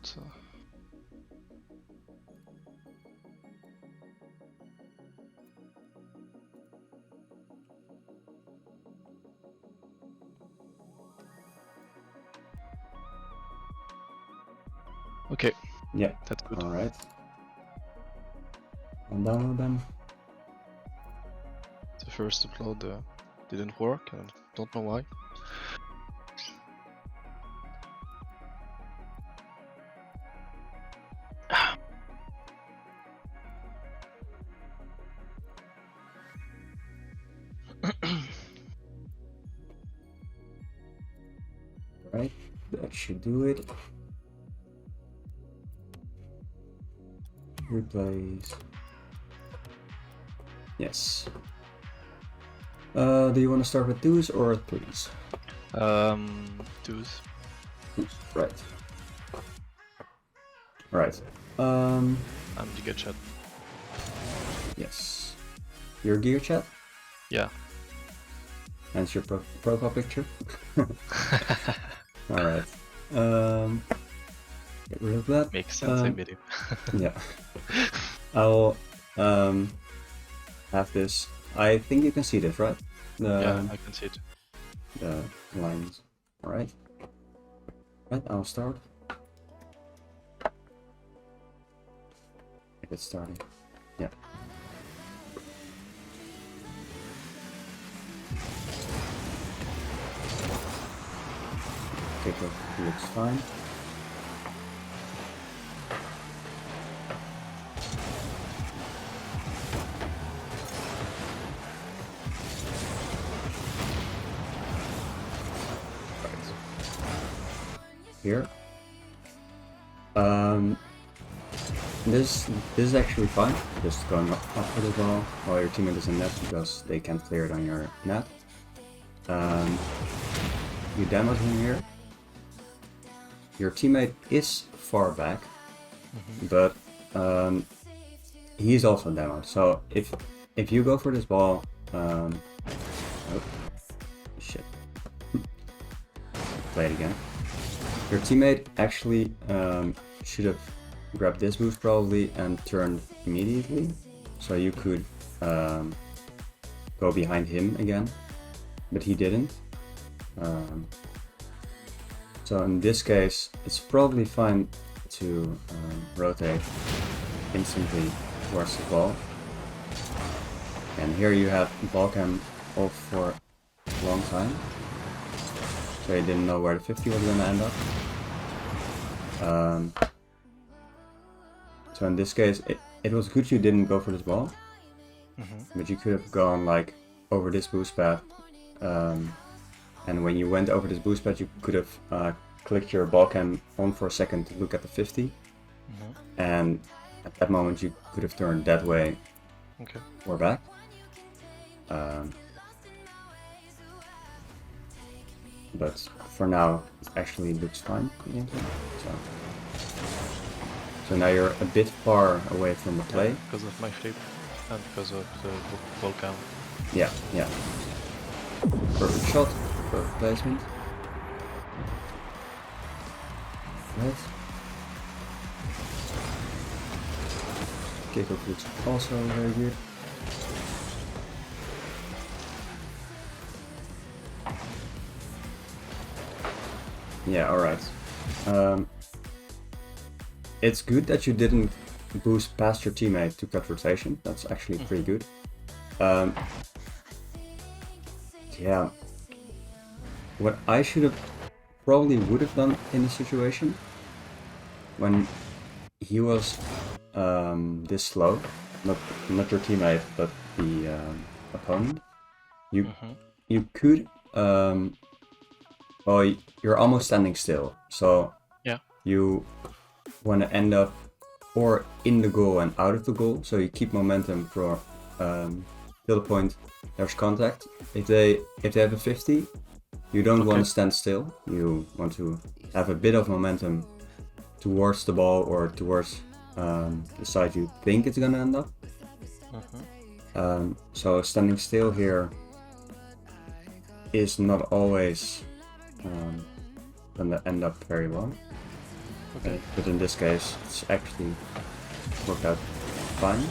So. Okay. Yeah. That's good. All right. I'll download them. The first upload didn't work, and don't know why. Right. That should do it. Replace. Yes. Do you want to start with 2s or 3s? 2s. Right. Right. I'm Giga Chat. Yes. Your gear chat? Yeah. And it's your profile picture? Alright. Get rid of that. Makes sense, I made it. Yeah. I'll have this. I think you can see this, right? Yeah, I can see it. The lines. Alright. Right, I'll start. If it's starting. Yeah. Kickoff looks fine. Here. This is actually fine. Just going up for the ball while your teammate is in net because they can't clear it on your net. You damage him here. Your teammate is far back, but he's also damaged. So if you go for this ball, oh, shit. Play it again. Your teammate actually should have grabbed this boost probably and turned immediately, so you could go behind him again, but he didn't. So in this case, it's probably fine to rotate instantly towards the ball. And here you have ball cam off for a long time, so you didn't know where the 50 was going to end up. So in this case, it was good you didn't go for this ball, but you could have gone like over this boost path. And when you went over this boost pad, you could have clicked your ball cam on for a second to look at the 50. And at that moment, you could have turned that way or back. But for now, it actually looks fine. So now you're a bit far away from the play. Because of my flip and because of the ball cam. Yeah, yeah. Perfect shot. Perfect placement. Right. Kickoff looks also very good. Yeah, alright. It's good that you didn't boost past your teammate to cut rotation. That's actually pretty good. Yeah. What I should have probably would have done in this situation when he was this slow, not your teammate but the opponent, you could well, you're almost standing still, so you want to end up or in the goal and out of the goal, so you keep momentum for till the point there's contact. If they have a 50, you don't want to stand still. You want to have a bit of momentum towards the ball or towards the side you think it's gonna end up. So standing still here is not always gonna end up very well. Okay. But in this case, it's actually worked out fine.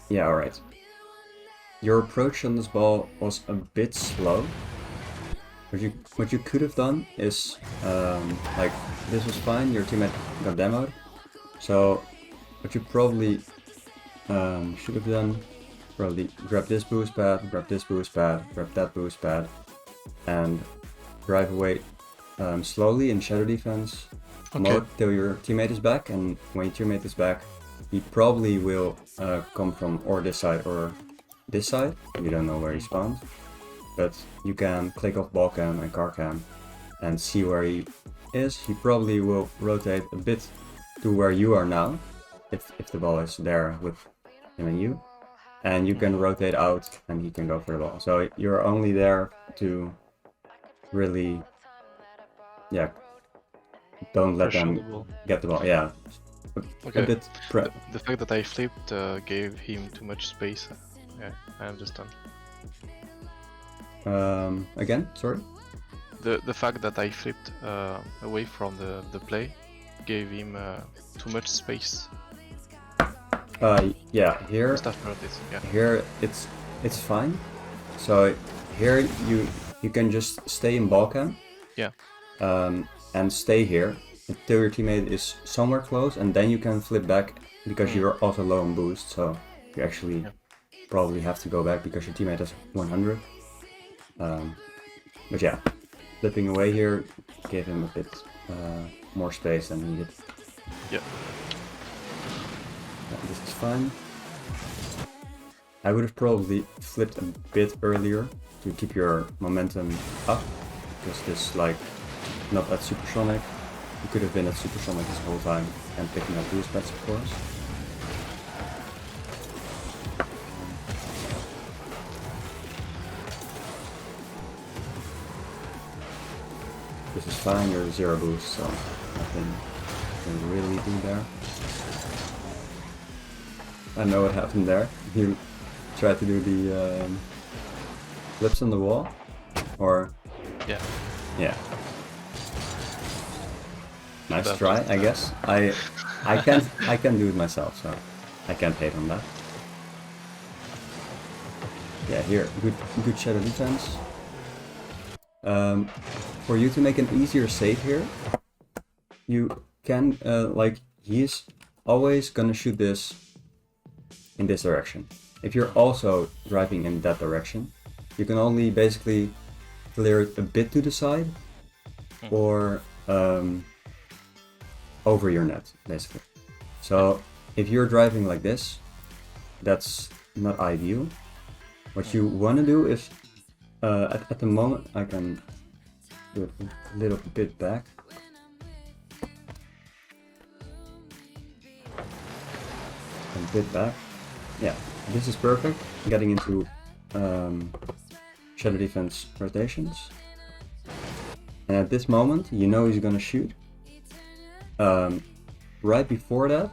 Yeah, alright. Your approach on this ball was a bit slow. What you could have done is, like, this was fine, your teammate got demoed. So, what you probably should have done, probably grab this boost pad, grab this boost pad, grab that boost pad, and drive away slowly in shadow defense mode till your teammate is back. And when your teammate is back, he probably will come from or this side or this side. You don't know where he spawns, but you can click off ball cam and car cam and see where he is. He probably will rotate a bit to where you are now, if the ball is there with him and you. And you can rotate out and he can go for the ball. So you're only there to really, yeah, don't let them get the ball. Yeah. Okay. A bit the fact that I flipped gave him too much space. Yeah, I understand. Again, sorry? The fact that I flipped away from the play gave him too much space. Yeah, here. Yeah. Here it's fine. So here you can just stay in ball cam. Yeah. And stay here until your teammate is somewhere close, and then you can flip back because you're also low on boost. So you actually probably have to go back because your teammate has 100. But yeah, flipping away here gave him a bit more space than needed. Yeah. This is fine. I would have probably flipped a bit earlier to keep your momentum up, because this is like not at supersonic. You could have been at supersonic this whole time and picking up boost pads, of course. This is fine, you're 0 boost, so nothing you can really do there. I know what happened there. You tried to do the flips on the wall, or yeah. Nice try, I guess. I can do it myself, so I can't hate on that. Yeah, here, good shadow defense. For you to make an easier save here, you can like, he's always gonna shoot this in this direction. If you're also driving in that direction, you can only basically clear it a bit to the side or over your net, basically. So if you're driving like this, that's not ideal. What you want to do is, at the moment, I can do it a little bit back. A bit back. Yeah, this is perfect. Getting into shadow defense rotations. And at this moment, you know he's gonna shoot. Right before that,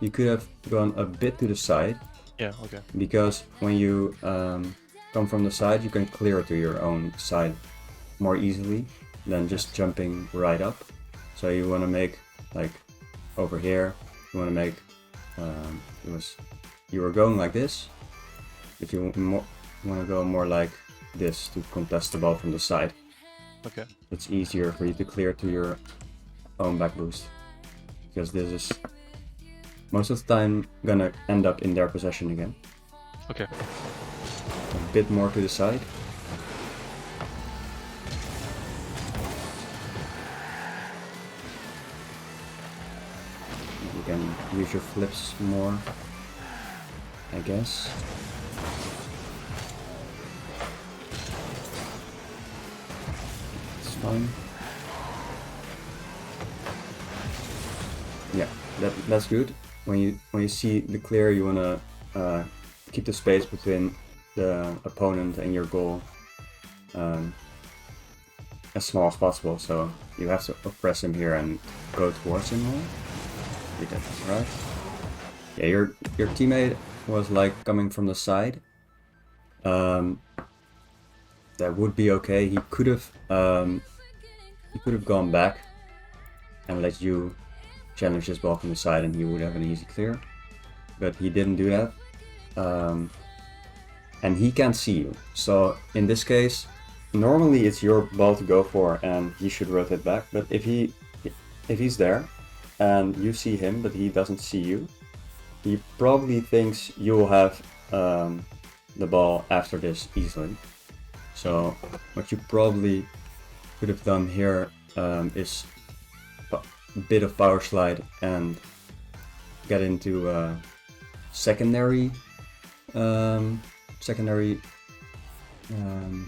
you could have gone a bit to the side. Yeah, okay. Because when you come from the side, you can clear to your own side more easily than just jumping right up. So you want to make, like, over here, you want to make, you were going like this, but you want to go more like this to contest the ball from the side. Okay. It's easier for you to clear to your own back boost, because this is most of the time gonna end up in their possession again. Okay. A bit more to the side. You can use your flips more, I guess. It's fine. Yeah, that's good. When you see the clear, you wanna keep the space between the opponent and your goal as small as possible. So you have to oppress him here and go towards him more. Did that right? Yeah, your teammate was like coming from the side, that would be okay. He could have gone back and let you challenge this ball from the side, and he would have an easy clear. But he didn't do that, and he can't see you. So in this case, normally it's your ball to go for, and he should rotate back. But if he's there, and you see him, but he doesn't see you, he probably thinks you will have the ball after this easily. So what you probably could have done here is a bit of power slide and get into secondary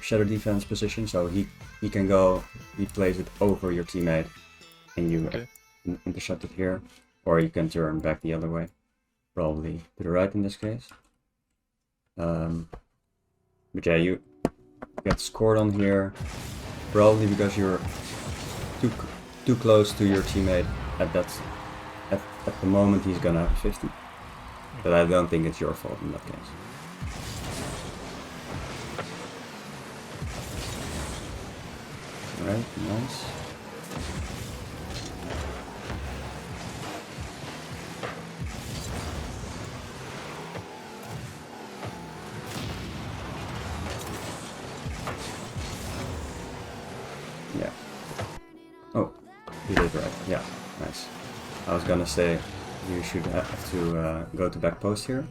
shadow defense position. So he can go, he plays it over your teammate, and you intercept it here, or you can turn back the other way, probably to the right in this case. But yeah, you get scored on here, probably because you're too close to your teammate at the moment. He's gonna have a 50, but I don't think it's your fault in that case. Alright, nice. Yeah. Oh, you did right. Yeah, nice. I was gonna say you should have to go to back post here,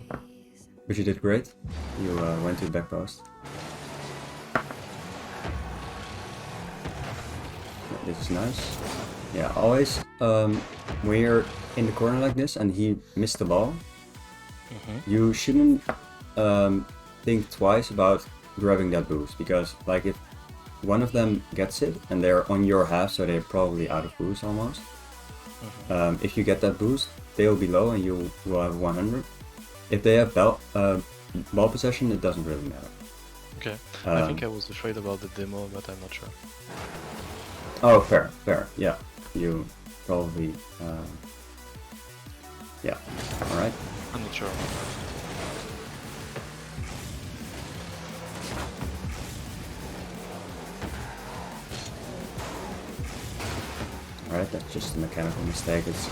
but you did great. You went to back post. This is nice. Yeah, always when you're in the corner like this and he missed the ball, you shouldn't think twice about grabbing that boost, because like if one of them gets it and they're on your half, so they're probably out of boost almost. If you get that boost, they'll be low and you will have 100. If they have ball possession, it doesn't really matter. Okay. I think I was afraid about the demo, but I'm not sure. Oh, fair. Yeah, you probably. Yeah. All right. I'm not sure. Alright, that's just a mechanical mistake. It's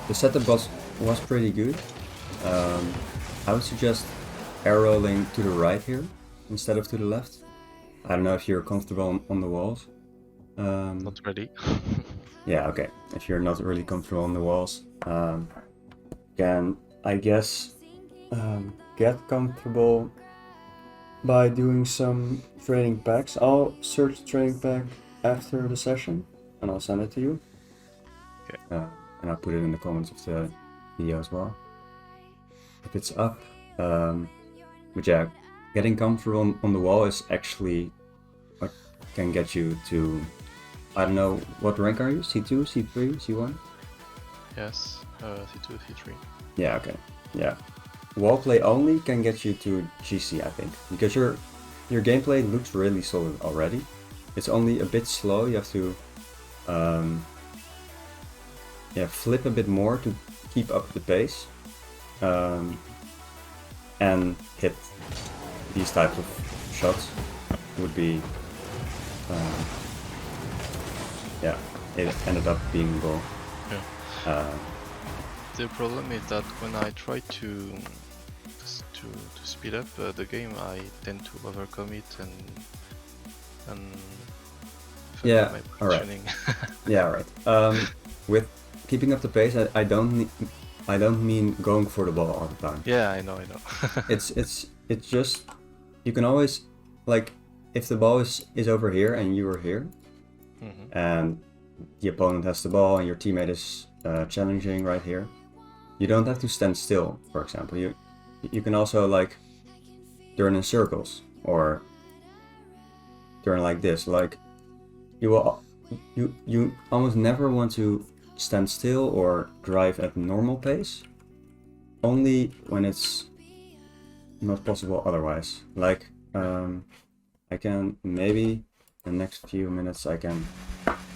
the setup was pretty good. I would suggest air rolling to the right here instead of to the left. I don't know if you're comfortable on the walls. Not ready. Yeah, okay. If you're not really comfortable on the walls, can I guess get comfortable by doing some training packs. I'll search the training pack after the session and I'll send it to you. Okay. And I'll put it in the comments of the video as well, if it's up. But yeah, getting comfortable on the wall is actually what can get you to, I don't know, what rank are you? C2, C3, C1? Yes, C2, C3. Yeah, okay. Yeah. Wall play only can get you to GC, I think, because your gameplay looks really solid already. It's only a bit slow. You have to flip a bit more to keep up the pace and hit these types of shots would be it ended up being a goal. Yeah. The problem is that when I try to speed up the game, I tend to overcommit and yeah, my alright. positioning. Yeah, right. With keeping up the pace, I don't mean going for the ball all the time. Yeah, I know. It's just, you can always, like, if the ball is over here and you are here, and the opponent has the ball and your teammate is challenging right here, you don't have to stand still. For example, you can also like turn in circles or turn like this. Like you almost never want to stand still or drive at normal pace, only when it's not possible otherwise. Like I can maybe in the next few minutes I can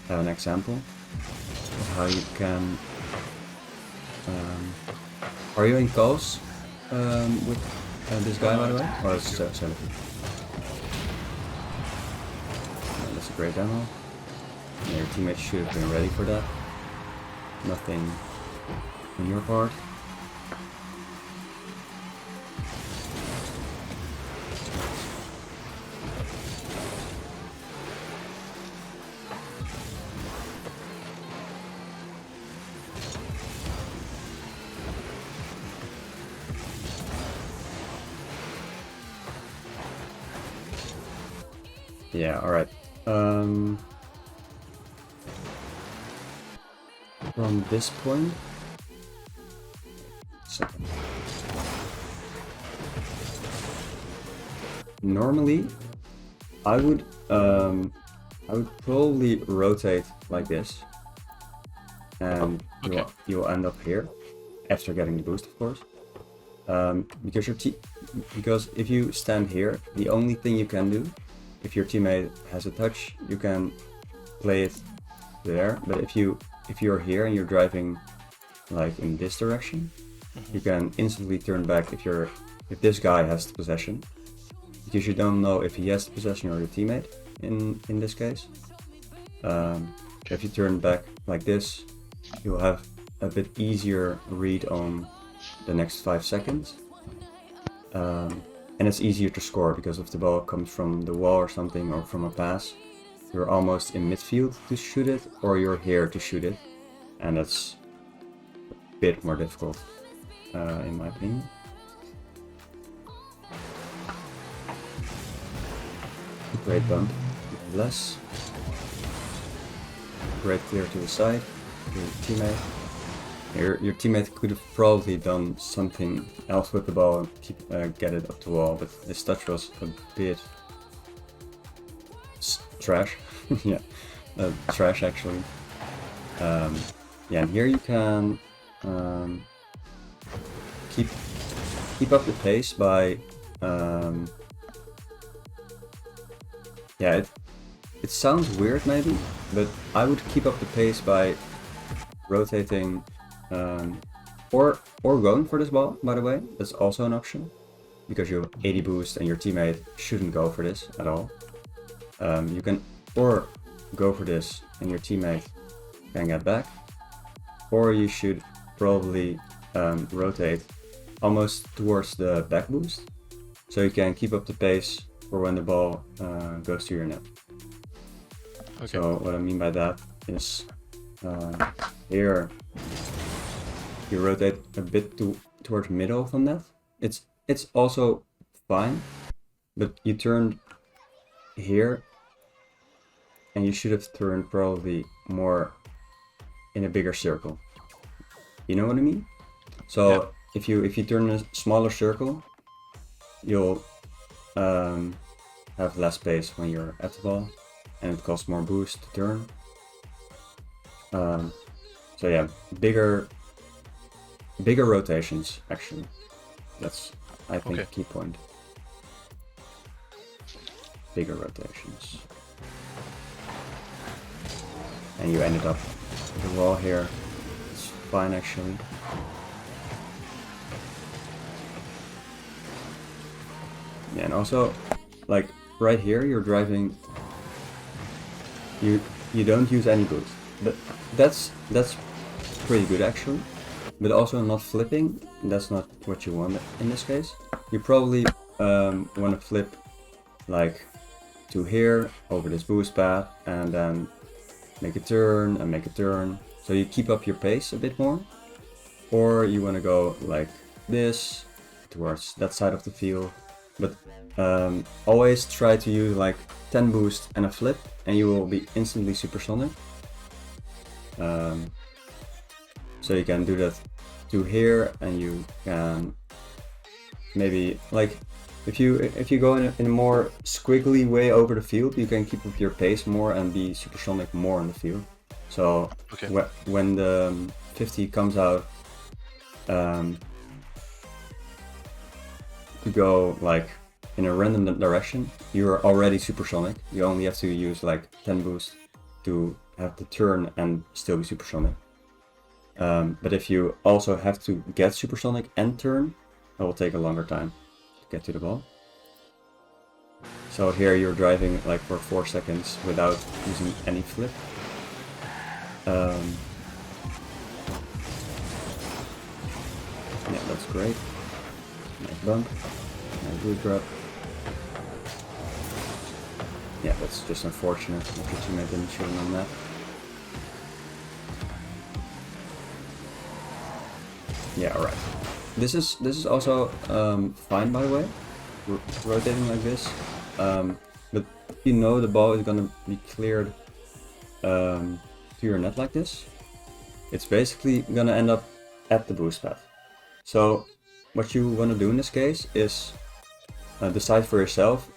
have an example of how you can Are you in calls with this guy, by the way? Or is it Celebi? That's a great demo. Yeah, your teammates should have been ready for that. Nothing on your part. Yeah, alright. From this point, so normally I would probably rotate like this, and you'll end up here after getting the boost, of course. Because if you stand here, the only thing you can do, if your teammate has a touch, you can play it there. But if you're here and you're driving like in this direction, you can instantly turn back if this guy has the possession, because you don't know if he has the possession or your teammate in this case. If you turn back like this, you'll have a bit easier read on the next 5 seconds. And it's easier to score, because if the ball comes from the wall or something, or from a pass, you're almost in midfield to shoot it, or you're here to shoot it, and that's a bit more difficult, in my opinion. Great bump, less. Great clear to the side, your teammate. Your teammate could have probably done something else with the ball and get it up the wall, but his touch was a bit trash. Yeah, trash actually. Yeah, and here you can keep up the pace by yeah, it sounds weird maybe, but I would keep up the pace by rotating. Or going for this ball, by the way, that's also an option, because you have 80 boost and your teammate shouldn't go for this at all. You can or go for this and your teammate can get back, or you should probably rotate almost towards the back boost, so you can keep up the pace for when the ball goes to your net. Okay. So what I mean by that is here you rotate a bit towards middle of the net. It's also fine, but you turned here and you should have turned probably more in a bigger circle. You know what I mean? So yeah. If you turn a smaller circle, you'll have less space when you're at the ball, and it costs more boost to turn. So yeah, bigger rotations, actually. That's, I think, a key point. Bigger rotations. And you ended up with a wall here. It's fine, actually. Yeah, and also, like, right here, you're driving... You don't use any boost. But that's pretty good, actually. But also not flipping, that's not what you want in this case. You probably want to flip like to here over this boost path, and then make a turn and make a turn. So you keep up your pace a bit more. Or you want to go like this towards that side of the field. But always try to use like 10 boost and a flip, and you will be instantly supersonic. So you can do that to here, and you can maybe, like, if you go in a more squiggly way over the field, you can keep up your pace more and be supersonic more in the field. So when the 50 comes out, to go like in a random direction, you're already supersonic. You only have to use like 10 boost to have the turn and still be supersonic. But if you also have to get supersonic and turn, it will take a longer time to get to the ball. So here you're driving like for 4 seconds without using any flip. Yeah, that's great. Nice bump. Nice boot drop. Yeah, that's just unfortunate that your teammate didn't shoot him on that. Yeah, alright. This is also fine, by the way. Rotating like this. But you know the ball is gonna be cleared to your net like this. It's basically gonna end up at the boost pad. So what you want to do in this case is decide for yourself,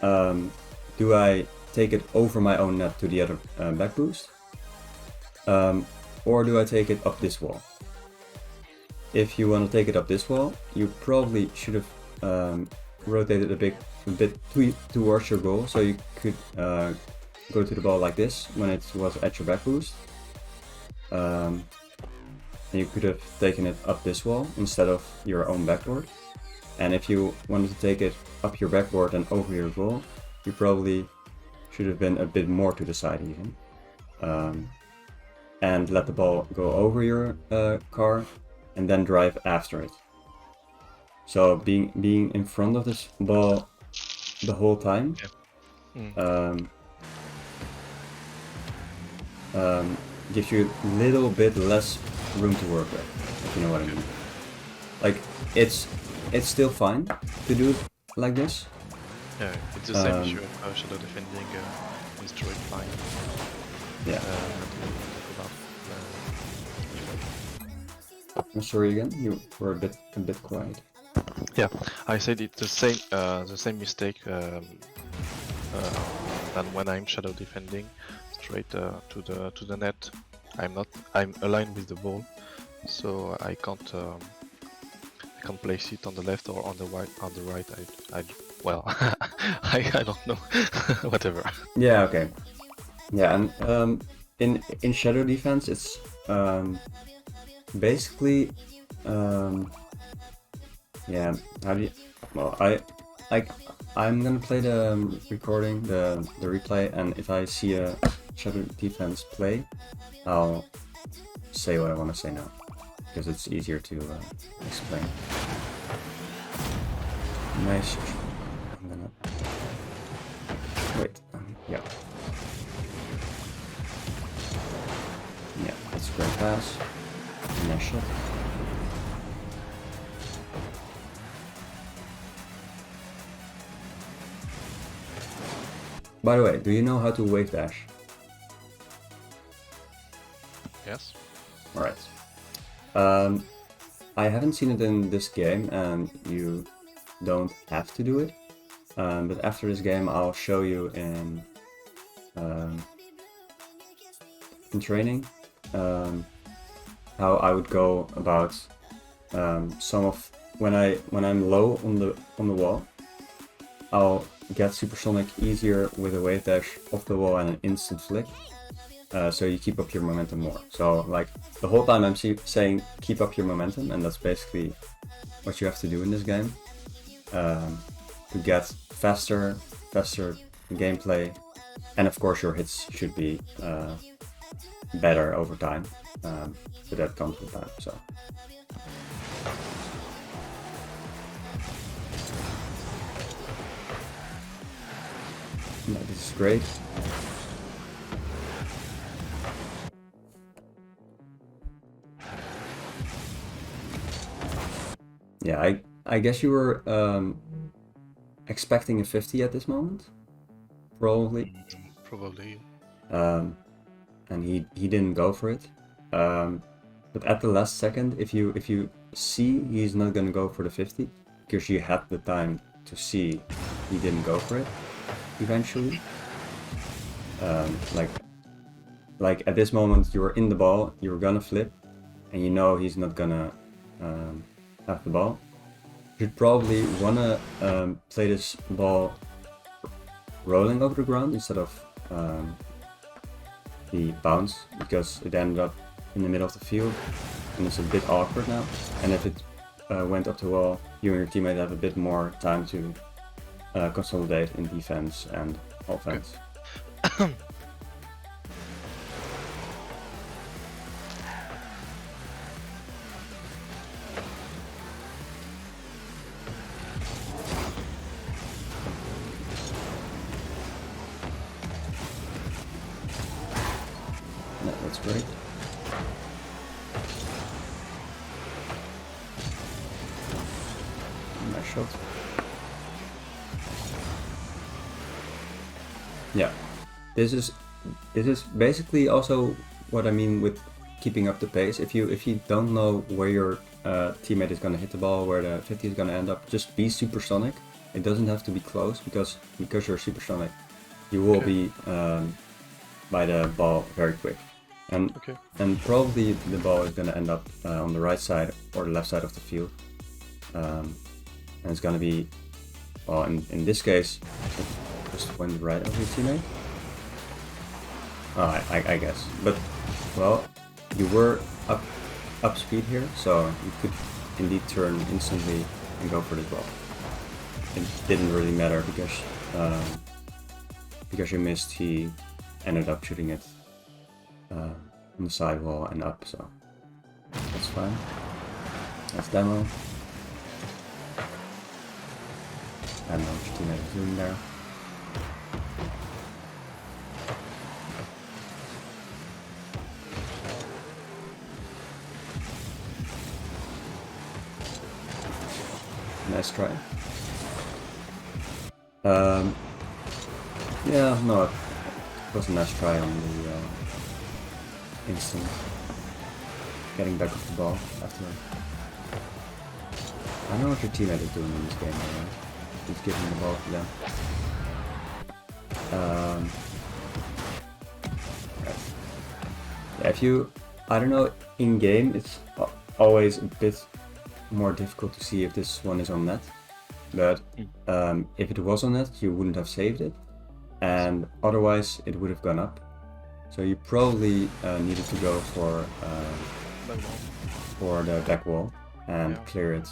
do I take it over my own net to the other back boost, or do I take it up this wall? If you want to take it up this wall, you probably should have rotated a bit towards your goal, so you could go to the ball like this when it was at your back boost. And you could have taken it up this wall instead of your own backboard. And if you wanted to take it up your backboard and over your goal, you probably should have been a bit more to the side even. And let the ball go over your car and then drive after it. So being in front of this ball the whole time gives you a little bit less room to work with, if you know what I mean. Like it's still fine to do it like this. Yeah, it's the same issue of shadow defending in straight line. Yeah. I'm sorry again, you were a bit quiet. Yeah, I said it's the same mistake than when I'm shadow defending straight to the net. I'm aligned with the ball, so I can't place it on the left or on the right. Well, I don't know. Whatever. Yeah. Okay. Yeah, and in shadow defense, it's basically yeah. How do you? Well, I'm gonna play the recording, the replay, and if I see a shadow defense play, I'll say what I want to say now, because it's easier to explain. Nice. I'm gonna wait. Yeah. Yeah, that's a great pass. Nice shot. By the way, do you know how to wave dash? Yes. Alright. I haven't seen it in this game, and you don't have to do it. But after this game, I'll show you in training how I would go about some of when I'm low on the wall. I'll get supersonic easier with a wave dash off the wall and an instant flick. So you keep up your momentum more. So like the whole time I'm saying keep up your momentum, and that's basically what you have to do in this game to get faster gameplay, and of course your hits should be better over time. But that comes with time. So. No, this is great. Yeah, I guess you were expecting a 50 at this moment, probably. Probably. And he didn't go for it. But at the last second, if you see he's not gonna go for the 50, because you had the time to see he didn't go for it eventually. Like at this moment you're in the ball, you're gonna flip, and you know he's not gonna have the ball. You'd probably wanna play this ball rolling over the ground instead of the bounce, because it ended up in the middle of the field, and it's a bit awkward now. And if it went up the wall, you and your teammate have a bit more time to consolidate in defense and offense. Okay. Yeah, that's great. Nice shot. Yeah, this is basically also what I mean with keeping up the pace. If you don't know where your teammate is gonna hit the ball, where the 50 is gonna end up, just be supersonic. It doesn't have to be close because you're supersonic, you will be by the ball very quick. And probably the ball is gonna end up on the right side or the left side of the field, and it's gonna be, well, in this case, just went right over your teammate. I guess, but well, you were up speed here, so you could indeed turn instantly and go for the ball. It didn't really matter because you missed. He ended up shooting it on the side wall and up, so that's fine. That's demo. I don't know what your teammate is doing there. Nice try. Yeah, no, it was a nice try on the instant getting back off the ball after. I don't know what your teammate is doing in this game. He's giving the ball to them. Yeah, if you, I don't know, in game it's always a bit more difficult to see if this one is on net, but if it was on net, you wouldn't have saved it, and otherwise it would have gone up. So you probably needed to go for the back wall and clear it.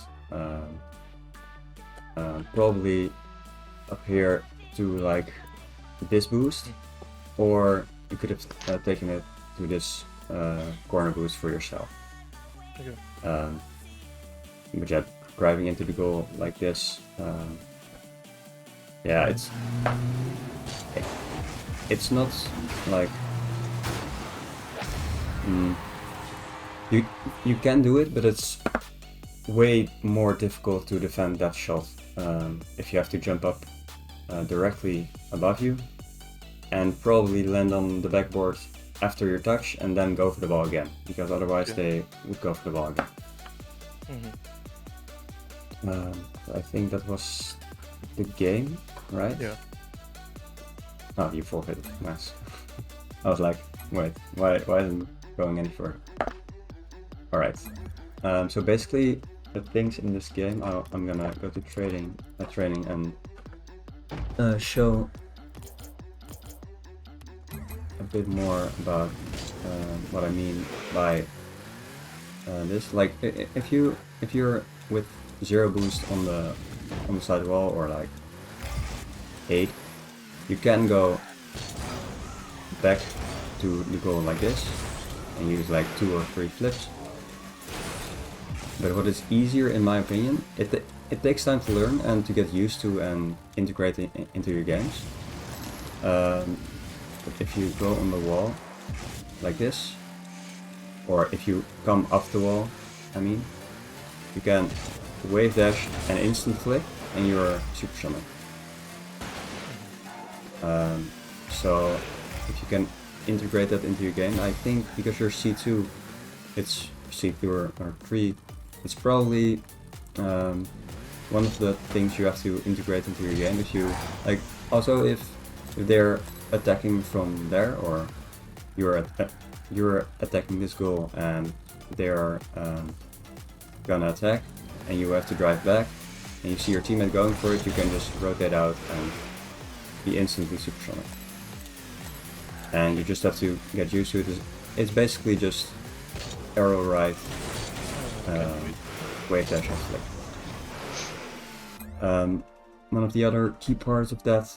Probably up here to like this boost, or you could have taken it to this corner boost for yourself. Okay. But yeah, driving into the goal like this, yeah, it's not like you can do it, but it's way more difficult to defend that shot if you have to jump up directly above you and probably land on the backboard after your touch and then go for the ball again, because otherwise they would go for the ball again. I think that was the game, right? Yeah. Oh, you forfeited. Nice. I was like, wait, why isn't it going any further? Alright. So basically, the things in this game, I'm gonna go to training and show a bit more about what I mean by this. Like, if you're with 0 boost on the side wall, or like 8, you can go back to the goal like this and use like 2 or 3 flips. But what is easier, in my opinion, it takes time to learn and to get used to and integrate it into your games. But if you go on the wall like this, or if you come off the wall, I mean, you can wave dash and instant flick and you're supersonic. So if you can integrate that into your game, I think because you're C2, it's C2 or 3, it's probably one of the things you have to integrate into your game. If you like, also if they're attacking from there, or you're attacking this goal and they're gonna attack, and you have to drive back, and you see your teammate going for it, you can just rotate out and be instantly supersonic. And you just have to get used to it. It's basically just arrow right, wave dash and flick. One of the other key parts of that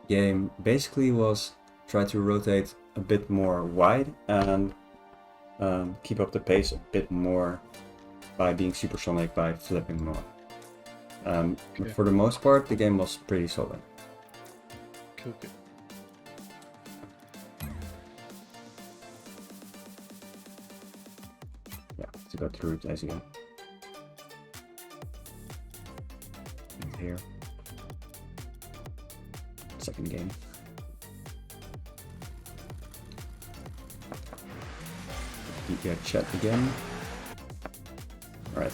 game basically was try to rotate a bit more wide and keep up the pace a bit more by being supersonic by flipping more. But for the most part, the game was pretty solid. Cool. Yeah, to go through it as again. And here. Second game. Yeah, chat again. Alright.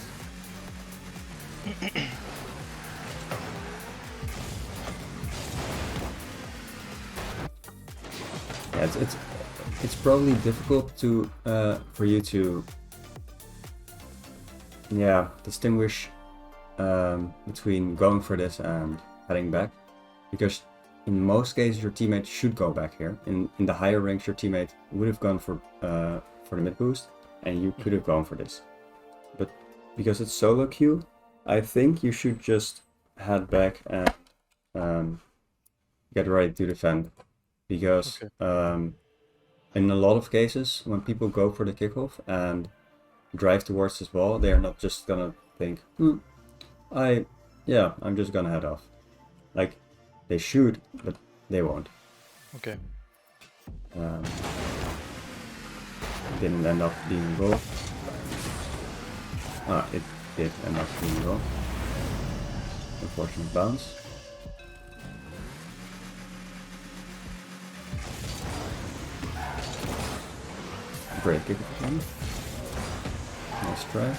Yeah, it's probably difficult to for you to distinguish between going for this and heading back, because in most cases your teammate should go back here. In the higher ranks your teammate would have gone for the mid boost and you could have gone for this, but because it's solo queue, I think you should just head back and get ready to defend, because in a lot of cases when people go for the kickoff and drive towards this wall, they are not just gonna think, I'm just gonna head off. Like, they should, but they won't. Okay. Didn't end up being a goal. It did end up being a goal. Unfortunate bounce. Great kick again. Nice try.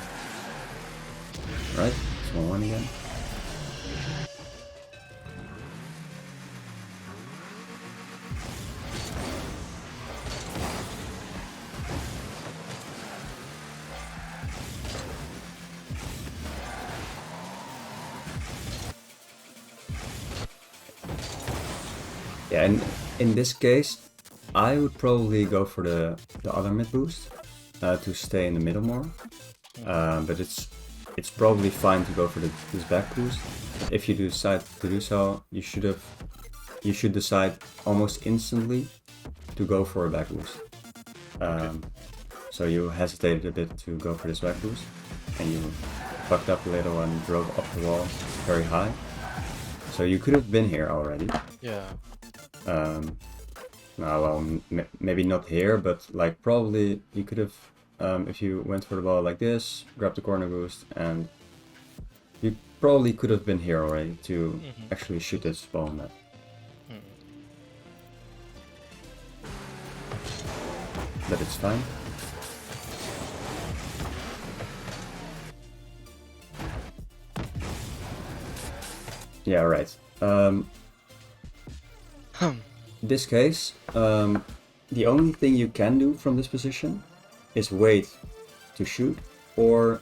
Right, small one again. Yeah, and in this case, I would probably go for the other mid boost to stay in the middle more. But it's probably fine to go for this back boost. But if you decide to do so, you should decide almost instantly to go for a back boost. So you hesitated a bit to go for this back boost, and you fucked up a little and drove up the wall very high. So you could have been here already. Yeah. Maybe not here, but like probably you could have, if you went for the ball like this, grabbed the corner boost, and you probably could have been here already to actually shoot this ball net. But it's fine. Yeah, right. This case, the only thing you can do from this position is wait to shoot, or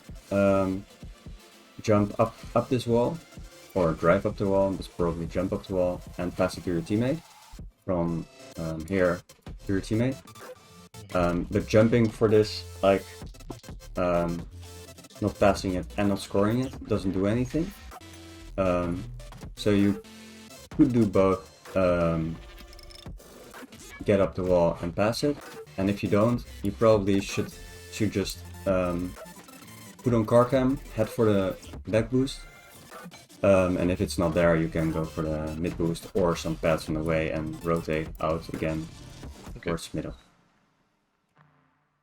jump up this wall, or drive up the wall, but probably jump up the wall and pass it to your teammate from here to your teammate. But jumping for this, like not passing it and not scoring it, doesn't do anything. So you could do both. Get up the wall and pass it, and if you don't, you probably should just put on car cam, head for the back boost, and if it's not there, you can go for the mid boost or some pads on the way and rotate out again towards middle.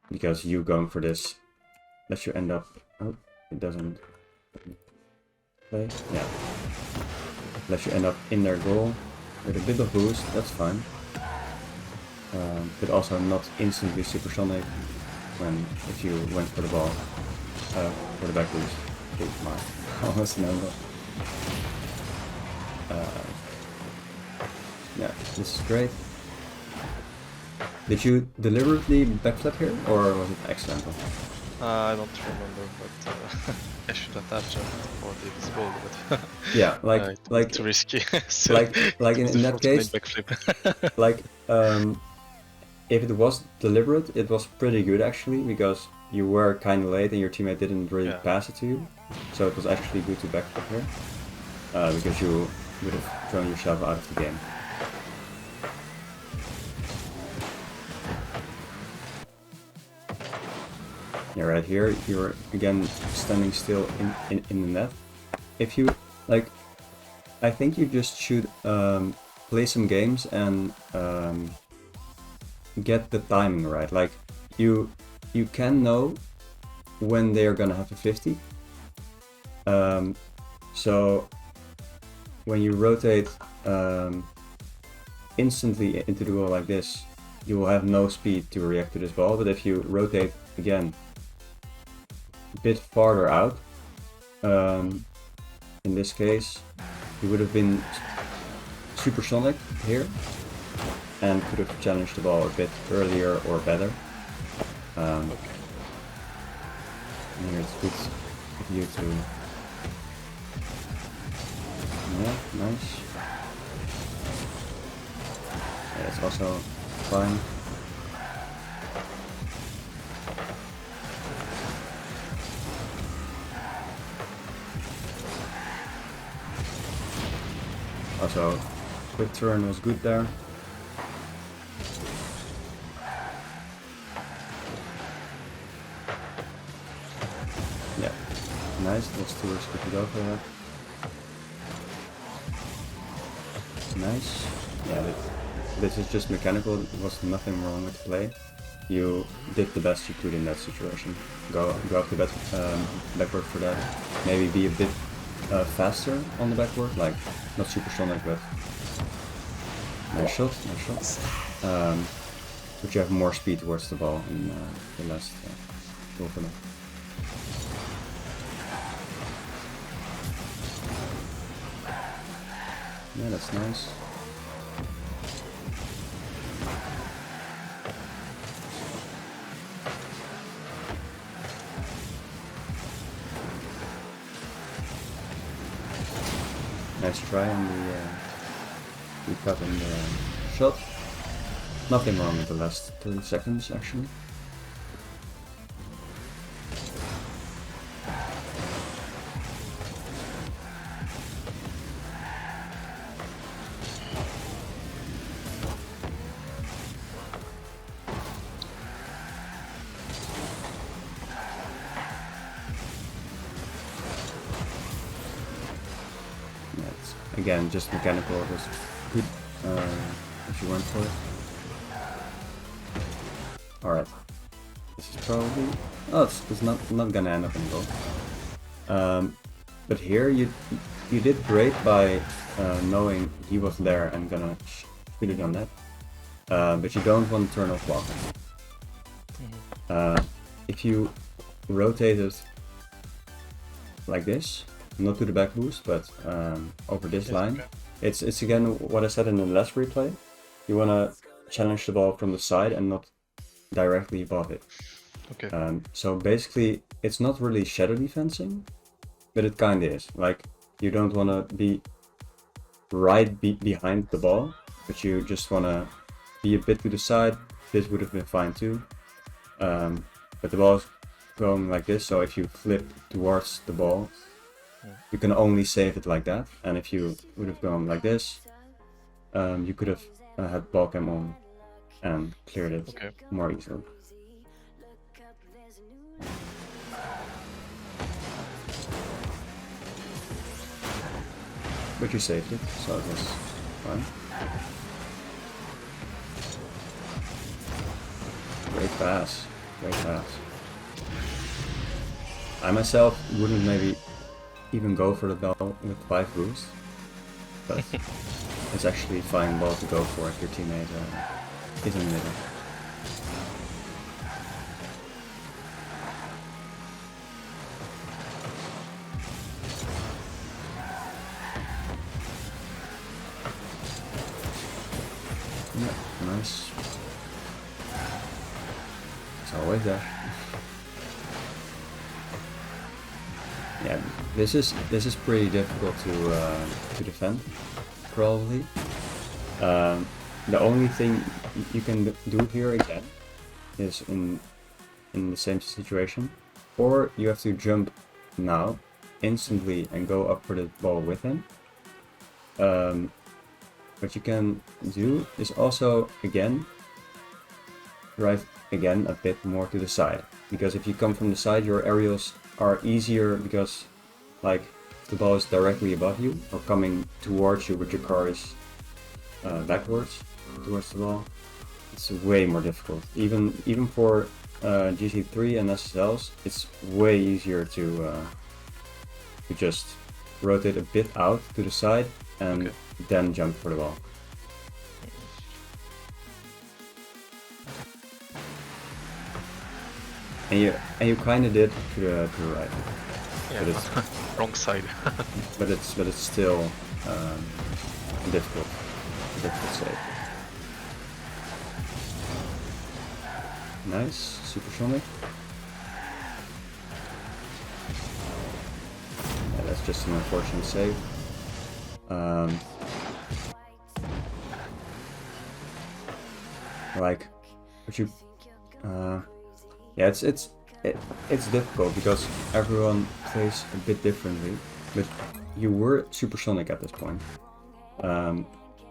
Because you going for this lets you end up. Oh, it doesn't play. Yeah, lets you end up in their goal with a bit of boost. That's fine. But also not instantly supersonic if you went for the ball for the back boost. Almost an angle. Yeah, this is great. Did you deliberately backflip here, or was it accidental? I don't remember, but I should have jumped for the goal, but yeah, like too risky. So like in that case, backflip. like if it was deliberate, it was pretty good actually, because you were kind of late and your teammate didn't really pass it to you. So it was actually good to backflip here, because you would have thrown yourself out of the game. Yeah, right here, you're again standing still in the net. If you, like, I think you just should play some games and get the timing right. Like, you can know when they're gonna have a 50. So when you rotate instantly into the goal like this, you will have no speed to react to this ball. But if you rotate again a bit farther out, in this case, you would have been supersonic here and could have challenged the ball a bit earlier or better. And here it's good for you to... Yeah, nice. Yeah, that's also fine. Also, quick turn was good there. Yeah, nice. Those two are good to go for that. Nice. Yeah, this is just mechanical. There was nothing wrong with the play. You did the best you could in that situation. Go up the backward for that. Maybe be a bit faster on the backward, like not supersonic, but nice shot, nice shot. But you have more speed towards the ball in the last opener. Yeah, that's nice. Nice try on the cut and the shot. Nothing wrong with the last 30 seconds actually. Again, just mechanical, it was good if you went for it. Alright. This is probably... Oh, it's not gonna end up in goal. But here you did great by knowing he was there and gonna shoot it on that. But you don't want to turn off blocking. If you rotate it like this, not to the back boost, but over this line. Okay. It's again what I said in the last replay. You want to challenge the ball from the side and not directly above it. Okay. So basically, it's not really shadow defensing, but it kind of is. Like, you don't want to be right behind the ball, but you just want to be a bit to the side. This would have been fine too. But the ball is going like this, so if you flip towards the ball, you can only save it like that, and if you would have gone like this, you could have had ball cam on and cleared it more easily. But you saved it, so it was fine. Great pass, great pass. I myself wouldn't maybe even go for the ball with 5 boost, but it's actually a fine ball to go for if your teammate is in the middle. Yeah, nice. It's always there. Yeah, this is pretty difficult to defend, probably. the only thing you can do here again is in the same situation, or you have to jump now instantly and go up for the ball with him. What you can do is also again drive again a bit more to the side, because if you come from the side your aerials are easier, because like the ball is directly above you or coming towards you but your car is backwards towards the ball. It's way more difficult. Even for GC3 and SSLs, it's way easier to just rotate a bit out to the side and then jump for the ball. And you kind of did to the right. Yeah, but it's wrong side. but it's still difficult to save. Nice, supersonic. Yeah, that's just an unfortunate save. Like, but you, yeah, it's difficult because everyone plays a bit differently. But you were supersonic at this point,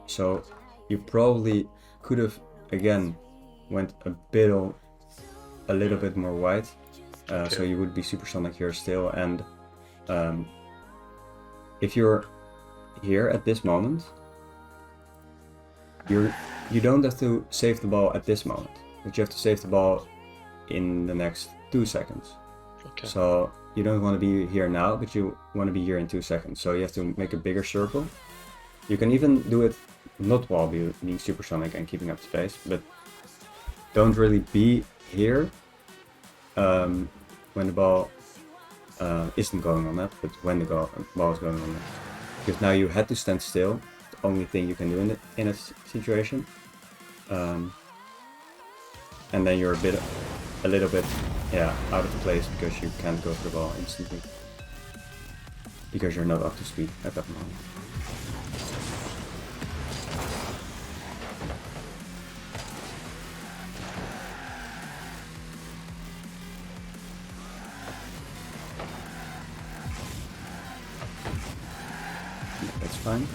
so you probably could have again went a little bit more wide, so you would be supersonic here still. And if you're here at this moment, you don't have to save the ball at this moment, but you have to save the ball in the next 2 seconds. So you don't want to be here now, but you want to be here in 2 seconds. So you have to make a bigger circle. You can even do it not while being supersonic and keeping up space, but don't really be here when the ball isn't going on that, but when the ball is going on that. Because now you had to stand still, the only thing you can do in a situation. And then you're a little bit out of place because you can't go for the ball instantly. Because you're not up to speed at that moment. That's fine.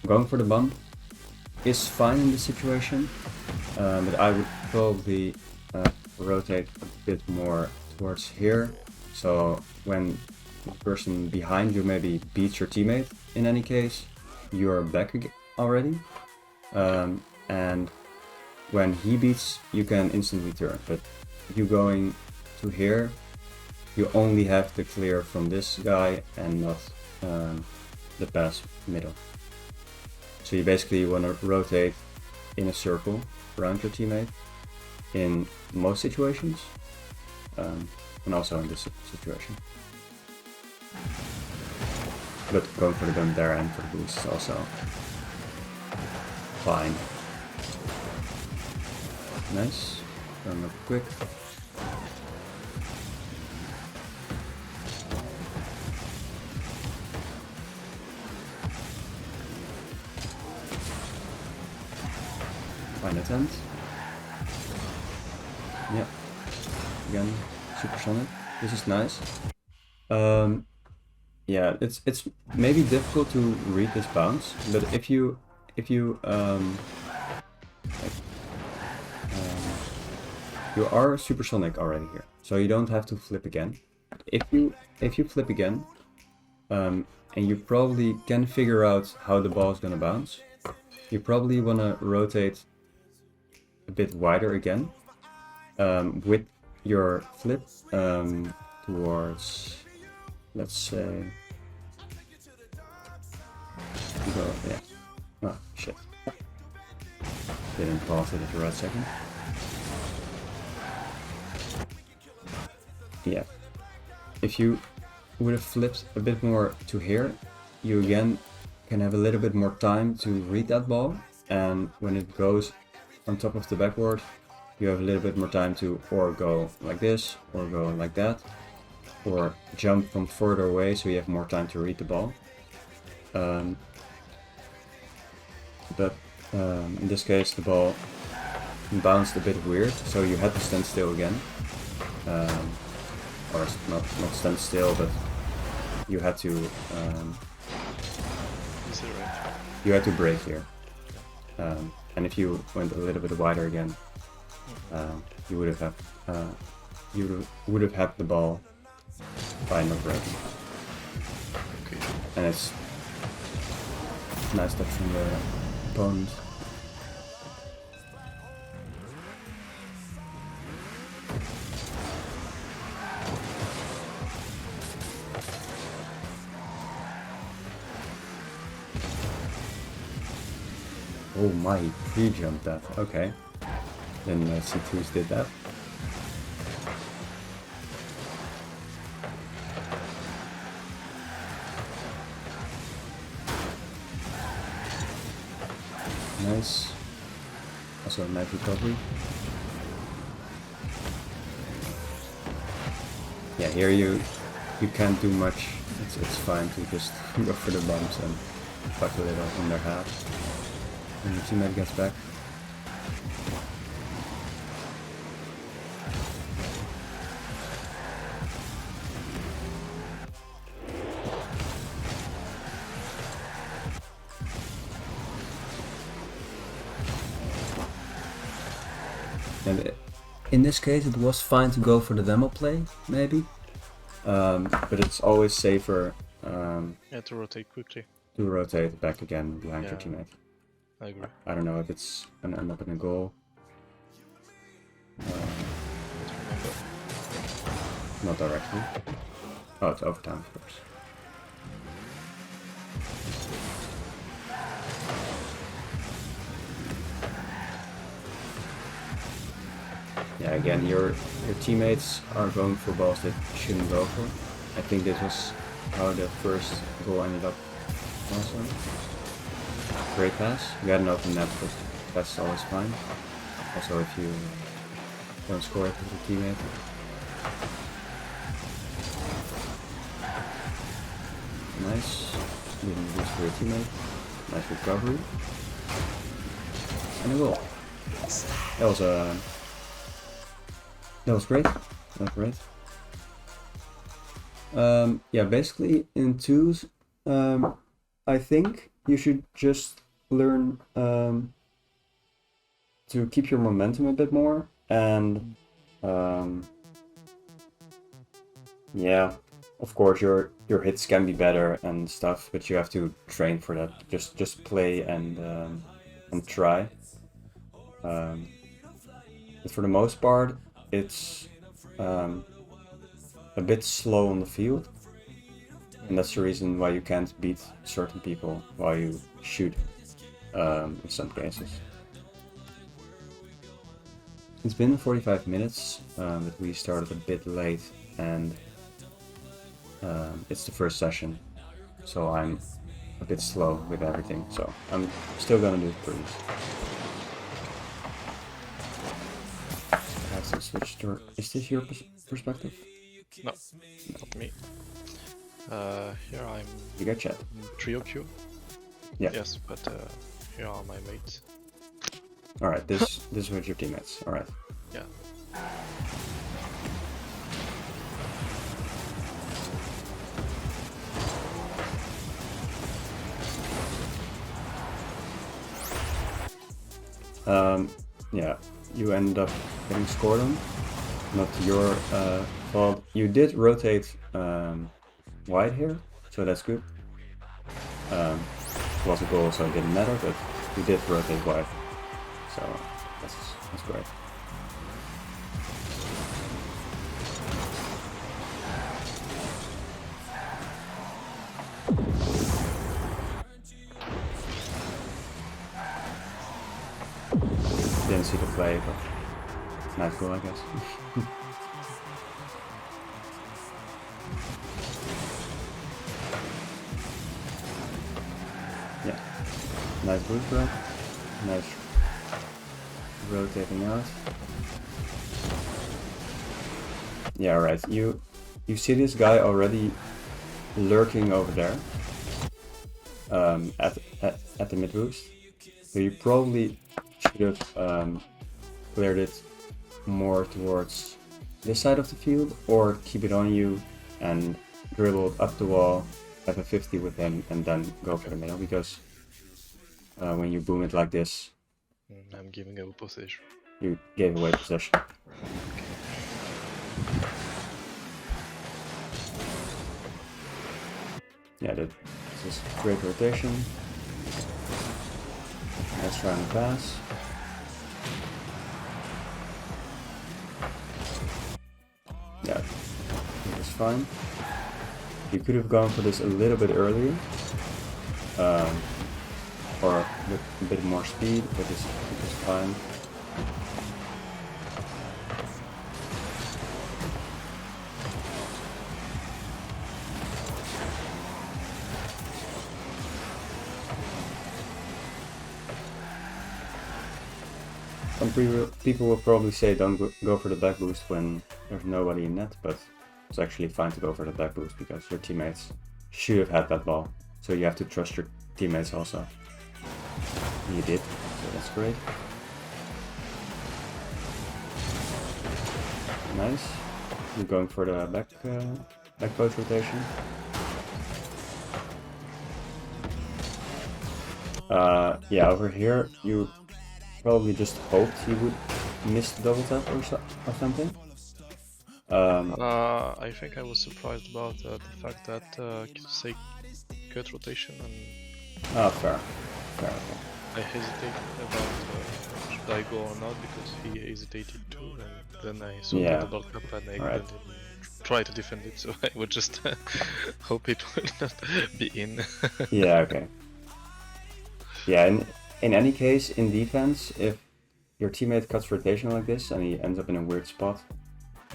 Going for the bump is fine in this situation, but I would probably rotate a bit more towards here, so when the person behind you maybe beats your teammate, in any case, you're back already, and when he beats, you can instantly turn. But if you're going to here, you only have to clear from this guy and not the pass middle. So you basically want to rotate in a circle around your teammate in most situations, and also in this situation. But going for the gun there and for the boost is also fine. Nice. Going up quick. Fine attempt. Yeah. Again, supersonic. This is nice. Yeah, it's maybe difficult to read this bounce, but if you you are supersonic already here, so you don't have to flip again. If you flip again, and you probably can figure out how the ball is gonna bounce, you probably wanna rotate a bit wider again, with your flip towards, let's say, go, yeah. Oh shit. Didn't pause it at the right second. Yeah. If you would have flipped a bit more to here, you again can have a little bit more time to read that ball, and when it goes on top of the backboard, you have a little bit more time to or go like this, or go like that, or jump from further away so you have more time to read the ball. but in this case the ball bounced a bit weird, so you had to stand still again. Or not stand still, but you had to you had to break here. And if you went a little bit wider again, you would have had the ball by not breaking. Okay. And it's nice touch from the opponent. Oh my, he pre-jumped that. Okay. Then C2s did that. Nice. Also a nice recovery. Yeah, here you can't do much. It's fine to just go for the bumps and fuck a little on their half. When your teammate gets back. And in this case it was fine to go for the demo play, maybe. But it's always safer yeah, to rotate quickly. To rotate back again behind your teammate. I agree. I don't know if it's gonna end up in a goal. Not directly. Oh, it's overtime, of course. Yeah, again, your teammates are going for balls that shouldn't go for. I think this was how the first goal ended up also. Great pass. You had an open net, but that's always fine. Also, if you don't score it with your teammate. Nice. Didn't lose for your teammate. Nice recovery. And a goal. That was great. That was great. Yeah, basically in twos, I think you should just learn to keep your momentum a bit more, and yeah, of course your hits can be better and stuff, but you have to train for that. Just play and try. But for the most part, it's a bit slow on the field. And that's the reason why you can't beat certain people while you shoot in some cases. It's been 45 minutes, but we started a bit late, and it's the first session, so I'm a bit slow with everything, so I'm still gonna do it for you. I have to switch to... Is this your perspective? No, not me. Here I'm... You got chat. Trio queue? Yeah. Yes, but here are my mates. Alright, this is with your teammates. Alright. Yeah. Yeah, you end up getting scored on. Not your fault. You did rotate wide here, so that's good. It was a goal, so it didn't matter, but you did rotate wide, so that's great. Didn't see the play, but nice goal, I guess. Yeah, nice boost run, nice rotating out. Yeah, right. You see this guy already lurking over there at the mid boost. So you probably should have cleared it more towards this side of the field, or keep it on you and dribble up the wall, have a 50 with him, and then go for the middle, because when you boom it like this, I'm giving away possession. You gave away possession. Yeah, this is great rotation. Let's try and pass. Yeah, it was fine. You could have gone for this a little bit earlier, or with a bit more speed, but it was fine. Some people will probably say don't go for the back boost when there's nobody in net, but it's actually fine to go for the back boost because your teammates should have had that ball. So you have to trust your teammates also. You did, so that's great. Nice. You're going for the back post rotation. Yeah, over here you probably just hoped he would miss the double tap or something. I think I was surprised about the fact that say cut rotation and. Oh, fair. Okay. I hesitated about should I go or not because he hesitated too, and then I saw the double tap and I couldn't try to defend it, so I would just hope it will not be in. Yeah. Okay. Yeah. In any case, in defense, if your teammate cuts rotation like this and he ends up in a weird spot,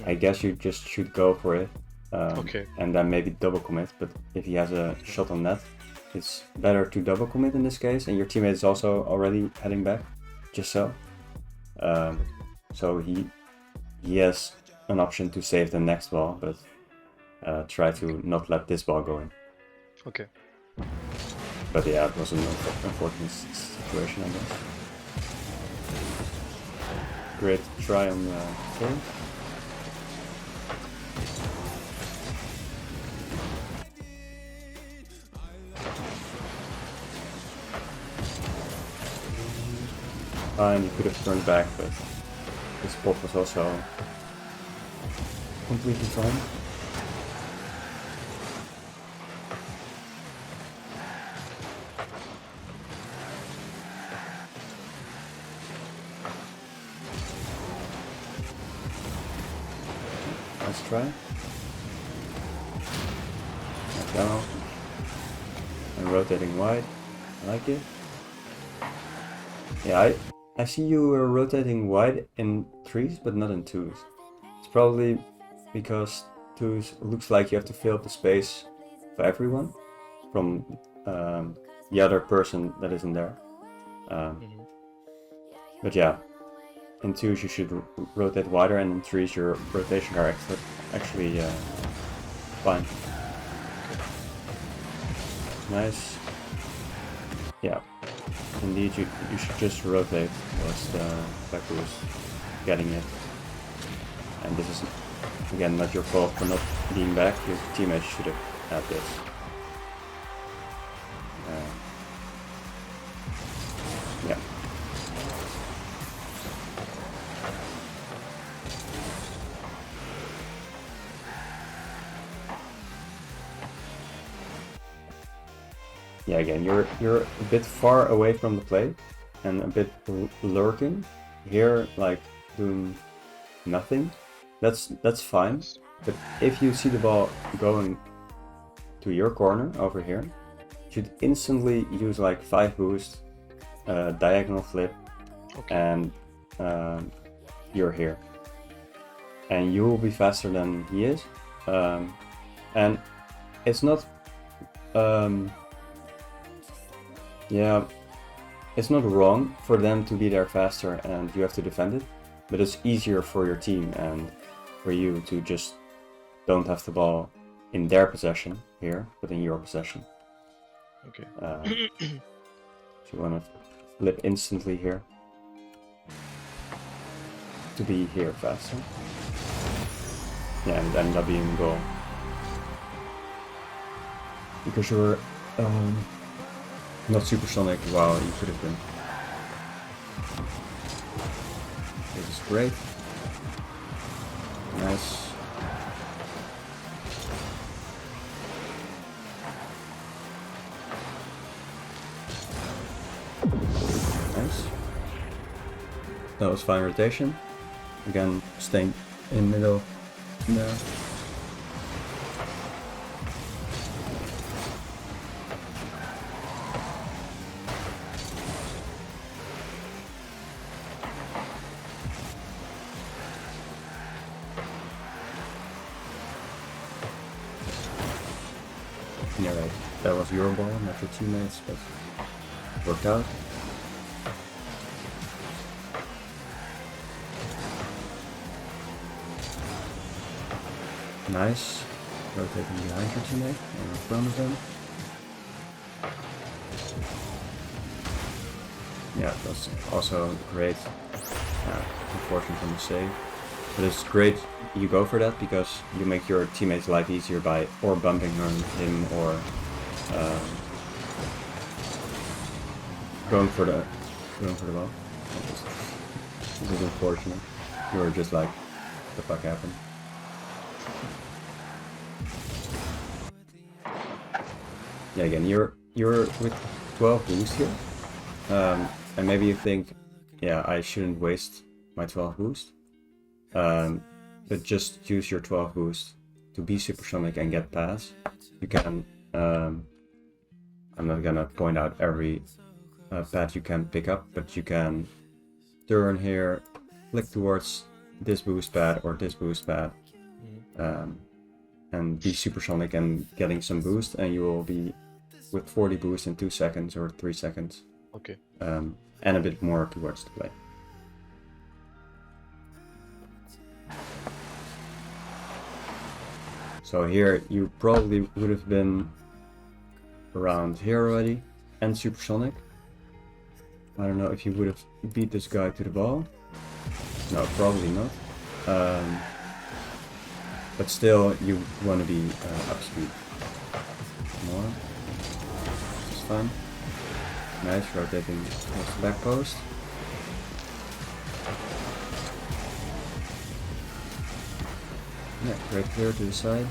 I guess you just should go for it. Okay. And then maybe double commit. But if he has a shot on net, it's better to double commit in this case. And your teammate is also already heading back, just so. So he has an option to save the next ball, but try to not let this ball go in. Okay. But yeah, it was an unfortunate situation, I guess. Great try on the kill. And you could have turned back, but the spot was also completely fine. Let's try. Let's go. And rotating wide. I like it. Yeah, I see you were rotating wide in 3s, but not in 2s. It's probably because 2s looks like you have to fill up the space for everyone from the other person that isn't there. But yeah, in 2s you should rotate wider, and in 3s your rotation are actually fine. Nice. Yeah. Indeed, you should just rotate towards the back boost, getting it. And this is, again, not your fault for not being back. Your teammates should have had this. Yeah. Yeah, again, you're a bit far away from the play and a bit lurking. Here, like doing nothing. That's fine. But if you see the ball going to your corner over here, you should instantly use like 5 boost, diagonal flip, and you're here. And you will be faster than he is. And it's not yeah, it's not wrong for them to be there faster and you have to defend it, but it's easier for your team and for you to just don't have the ball in their possession here, but in your possession. Okay. So you want to flip instantly here. To be here faster. Yeah, and end up being a goal. Because you were not supersonic while you could have been. This is great. Nice. Nice. That was fine rotation. Again, staying in the middle there. Yeah, right. That was your ball, not your teammates, but worked out. Nice. Rotating behind your teammate and in front of them. Yeah, that's also great. Unfortunate from the save. But it's great you go for that because you make your teammate's life easier by or bumping him or going for the ball. This is unfortunate. You were just like, what the fuck happened? Yeah, again, you're with 12 boost here, and maybe you think, yeah, I shouldn't waste my 12 boost, but just use your 12 boost to be supersonic and get pass. You can, I'm not gonna point out every pad you can pick up, but you can turn here, click towards this boost pad or this boost pad, and be supersonic and getting some boost, and you will be with 40 boost in 2 seconds or 3 seconds. Okay. And a bit more towards the play. So here you probably would have been around here already and supersonic. I don't know if you would have beat this guy to the ball. No, probably not. But still, you want to be up speed more. This is fun. Nice, rotating towards the back post. Yeah, great clear to the side.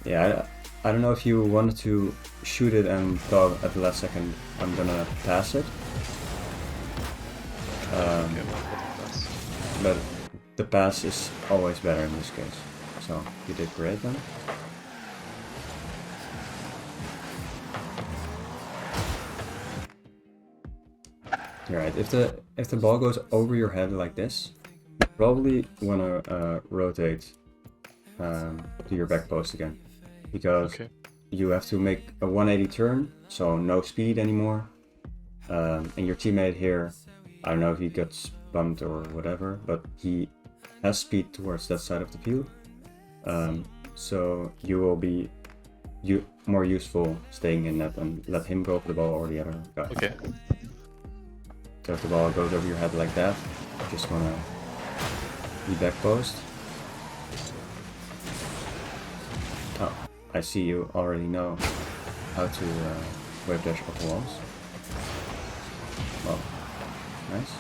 Yeah, I don't know if you wanted to shoot it and thought at the last second, I'm gonna pass it. But the pass is always better in this case. So you did great then. Alright, if the ball goes over your head like this, you probably wanna rotate to your back post again. Because you have to make a 180 turn, so no speed anymore. And your teammate here, I don't know if he gets bumped or whatever, but he has speed towards that side of the field. So you will be more useful staying in net and let him go for the ball or the other guy. Okay. So if the ball goes over your head like that, you just wanna be back post. Oh, I see you already know how to wave dash off walls. Well, nice.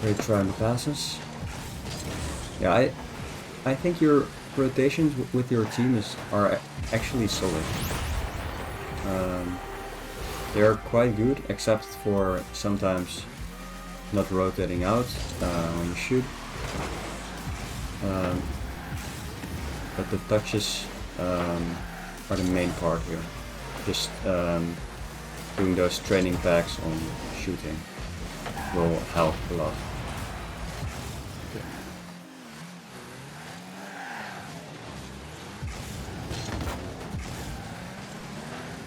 Great try on the passes. Yeah, I think your rotations with your team are actually solid. They are quite good, except for sometimes not rotating out when you should. But the touches are the main part here. Just doing those training packs on shooting will help a lot. Okay.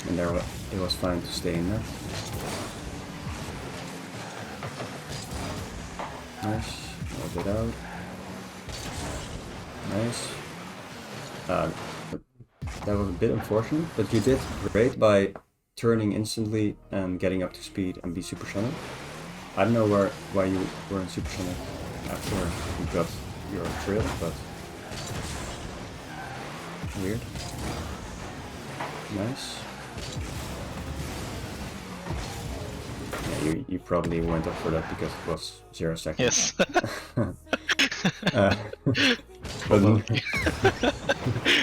And there it was fine to stay in that. Nice, hold it out. Nice. That was a bit unfortunate, but you did great by turning instantly and getting up to speed and be supersonic. I don't know why you weren't supersonic after you got your trail, but weird. Nice. Yeah, you probably went up for that because it was 0 seconds. Yes.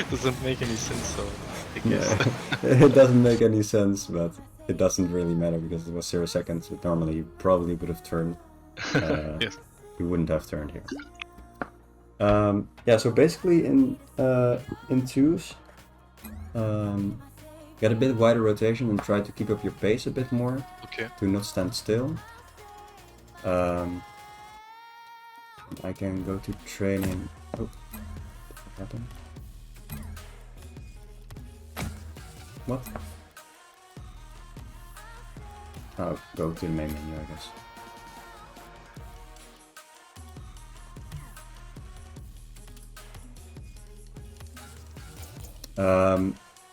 Doesn't make any sense, so I guess. It doesn't make any sense, but it doesn't really matter because it was 0 seconds. But normally you probably would have turned. Yes. You wouldn't have turned here. Yeah. So basically, in twos, get a bit wider rotation and try to keep up your pace a bit more. Okay. Do not stand still. I can go to training. Oh, what happened? What? Oh, go to the main menu, I guess.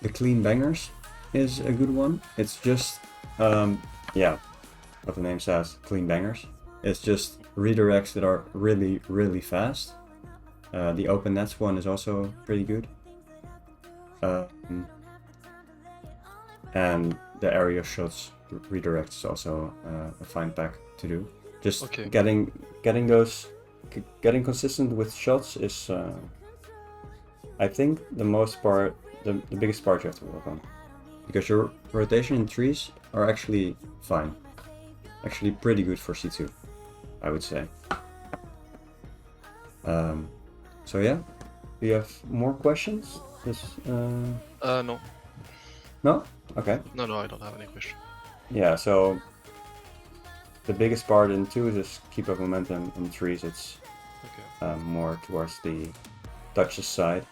The clean bangers is a good one. It's just, yeah, what the name says, clean bangers. It's just redirects that are really, really fast. The open nets one is also pretty good. And the area shots redirects is also a fine pack to do. Just getting consistent with shots is, I think, the biggest part you have to work on, because your rotation in trees are actually fine, actually pretty good for C2, I would say. So yeah, do you have more questions? No. No? Okay. No, I don't have any question. Yeah, so the biggest part in twos is keep up momentum. In threes it's more towards the Dutch's side.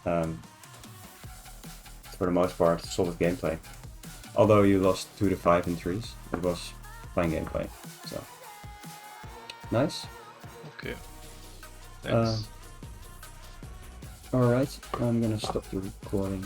For the most part, solid gameplay. Although you lost 2-5 in threes, it was fine gameplay. So nice. Okay. Thanks. Alright, I'm gonna stop the recording.